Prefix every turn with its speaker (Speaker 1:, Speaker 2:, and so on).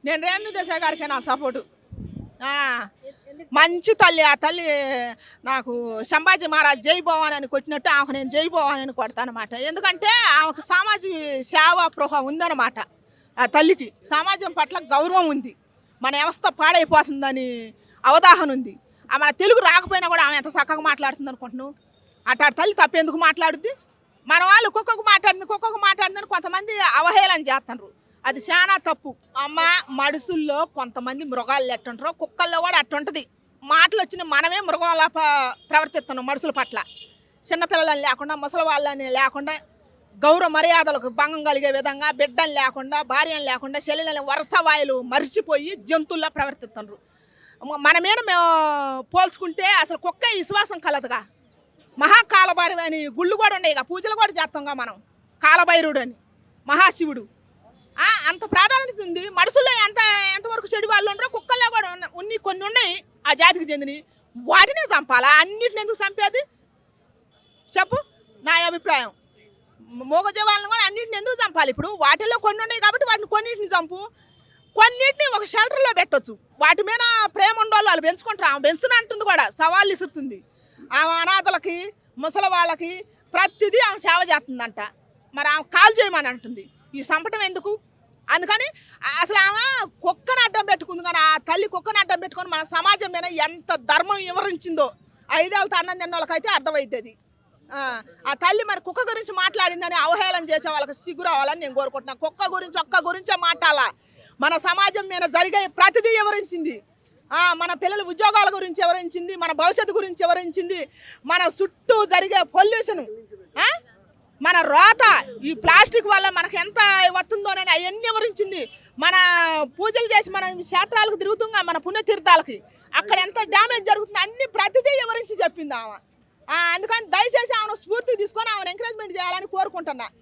Speaker 1: నేను రేణుదేశాయ్ గారికి నా సపోర్టు. ఆ! మంచి తల్లి. ఆ తల్లి నాకు సంభాజీ మహారాజ్ జై భవాని అని కొట్టినట్టు ఆమెకు నేను జై భవాని అని కొడతానమాట. ఎందుకంటే ఆమెకు సామాజిక సేవా స్పృహ ఉందన్నమాట. ఆ తల్లికి సమాజం పట్ల గౌరవం ఉంది. మన వ్యవస్థ పాడైపోతుందని అవగాహన ఉంది. మన తెలుగు రాకపోయినా కూడా ఆమె ఎంత చక్కగా మాట్లాడుతుంది అనుకుంటున్నావు. అట్లాంటి తల్లి తప్పెందుకు మాట్లాడుద్ది? మన వాళ్ళు కుక్కకు మాట్లాడిందని కొంతమంది అవహేళన చేస్తున్నారు. అది చాలా తప్పు. అమ్మ మడుసుల్లో కొంతమంది మృగాలు ఎట్టుంటారో కుక్కల్లో కూడా అట్టుంటది. మాటలు వచ్చిన మనమే మృగంలా ప్రవర్తిస్తున్నాం మనుషుల పట్ల. చిన్నపిల్లలని లేకుండా ముసలి వాళ్ళని లేకుండా గౌరవ మర్యాదలకు భంగం కలిగే విధంగా బిడ్డలు లేకుండా భార్యను లేకుండా చెల్లెలని వరుస వాయులు మరిచిపోయి జంతువుల్లా ప్రవర్తిస్తున్నారు. మన మీద మేము పోల్చుకుంటే అసలు కుక్క విశ్వాసం కలదుగా. మహాకాలభైరవి అని గుళ్ళు కూడా ఉన్నాయి, పూజలు కూడా చేస్తాంగా మనం. కాలభైరుడు అని మహాశివుడు అంత ప్రాధాన్యత ఉంది. మనుషుల్లో ఎంతవరకు చెడు వాళ్ళు ఉండరో కుక్కల్లో కూడా కొన్ని ఉన్నాయి ఆ జాతికి చెందినవి. వాటినే చంపాలా? అన్నిటిని ఎందుకు చంపేది చెప్పు? నా అభిప్రాయం. మూగజీవాలను కూడా అన్నింటిని ఎందుకు చంపాలి? ఇప్పుడు వాటిల్లో కొన్ని ఉన్నాయి కాబట్టి వాటిని కొన్నిటిని చంపు, కొన్నిటిని ఒక షెల్టర్లో పెట్టొచ్చు. వాటి మీద ప్రేమ ఉండోళ్ళు వాళ్ళు పెంచుకుంటారు. ఆమె పెంచుతున్నా అంటుంది కూడా, సవాళ్ళు ఇసురుతుంది. ఆమె అనాథలకి ముసలి వాళ్ళకి ప్రతిదీ ఆమె సేవ చేస్తుందంట. మరి ఆమె కాల్ చేయమని అంటుంది. ఈ చంపటం ఎందుకు? అందుకని అసలు ఆమె కుక్కను అడ్డం పెట్టుకుంది. కానీ ఆ తల్లి కుక్కను అడ్డం పెట్టుకొని మన సమాజం మీద ఎంత ధర్మం వివరించిందో 5 ఏళ్ళతో అన్నం తిన్న వాళ్ళకైతే అర్థమవుతుంది. ఆ తల్లి మరి కుక్క గురించి మాట్లాడిందని అవహేళన చేసే వాళ్ళకి సిగ్గు రావాలని నేను కోరుకుంటున్నాను. ఒక్క గురించే మాట్లాడాలా. మన సమాజం మీద జరిగే ప్రతిదీ వివరించింది. మన పిల్లల ఉద్యోగాల గురించి వివరించింది, మన భవిష్యత్తు గురించి వివరించింది, మన చుట్టూ జరిగే పొల్యూషన్, మన రోత, ఈ ప్లాస్టిక్ వల్ల మనకు ఎంత వస్తుందోనని అవన్నీ వివరించింది. మన పూజలు చేసి మన క్షేత్రాలకు తిరుగుతుంగా మన పుణ్యతీర్థాలకి అక్కడ ఎంత డ్యామేజ్ జరుగుతుంది అన్ని ప్రతిదీ వివరించి చెప్పింది ఆమె. అందుకని దయచేసి ఆమెను స్ఫూర్తి తీసుకొని ఆమెను ఎంకరేజ్మెంట్ చేయాలని కోరుకుంటున్నా.